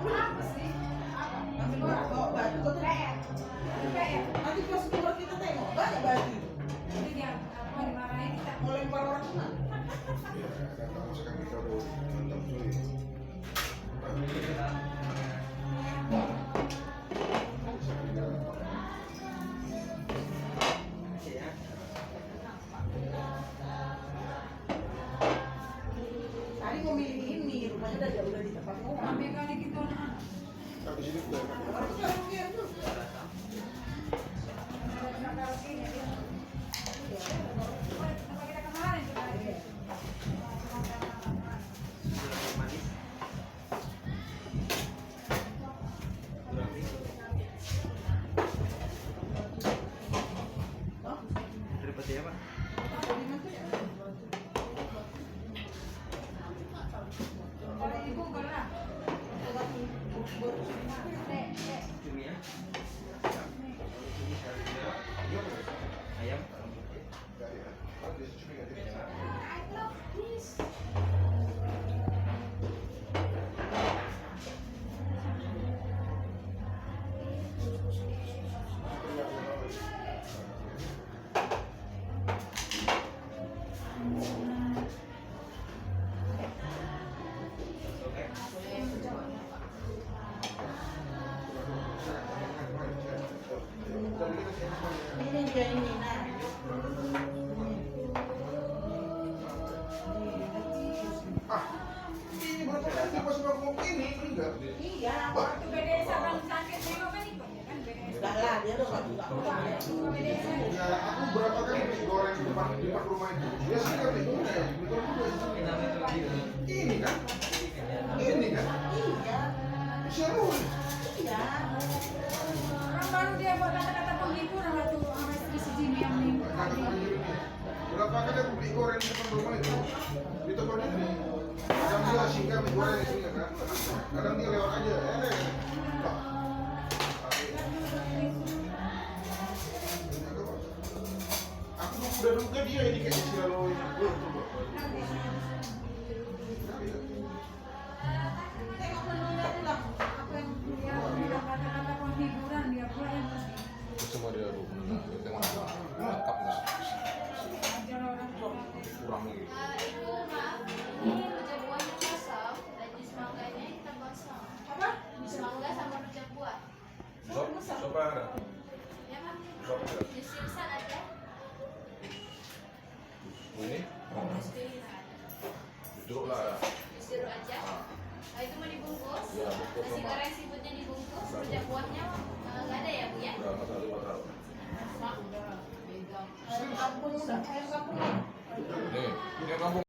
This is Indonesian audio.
Apa sih? Apa? Nanti bawa baju tuh PR. Nanti pas keluar kita tengok banyak baju. Jadi dia apa dimarahin kita? Mau lempar orang mana? Ya, karena sekarang kita udah mantap cuy. Tadi mau milih ini, rumahnya udah jauh dari tempat rumah. Sampai kali gitu nah. Di sini udah Orang sekarang dia tuh. Apa kita kemarin juga ada. Daripada ya Pak? Kalau ibu pernah. Cumi ya? Ayam? Ini dia ini, nah. Ini berapa kali pas ngomong ini enggak? Iya. Waktu BDS abang sakit nengok kan ikut ya kan BDS. Enggak lah, dia udah nggak pulang. Ya, aku berapa kali beli goreng di depan rumah itu. Dia sih kan itu ya, betul juga ini kan? Ini kan? Iya. Seru. Iya. Orang baru dia buat kata-kata penghiburan waktu sama istri si Jimmy yang minggu tadi. Berapa kali aku beli goreng di depan rumah itu? Di toko ini. Kadang dia singgah beli goreng di sini kan? Kadang dia lewat aja. Aku udah duga dia ini kayak si lalu ini. Tengok menunya bilang apa yang Dia bilang kata-kata penghiburan dia pula yang Semua dia tengok lengkap nggak ajar orang tua. kurang nih. Ibu maaf, ini rujak buahnya kosong dan jus mangganya kita kosong. apa? Jus mangga sama rujak buah. Siapa ada? Ya kan? Siapa ada? Jus sirsan ada. Ini Jus pilihan ada. jeruk lah ada. Jus jeruk aja. Nah, itu mau dibungkus. Ya, bungkus Nasi sama. goreng seafoodnya dibungkus. Rujak buahnya nggak ada ya Bu ya? Udah masalah 5 tahun. Mak, beda. Ayam kampung udah, ayam kampung. Nih, ini kampung.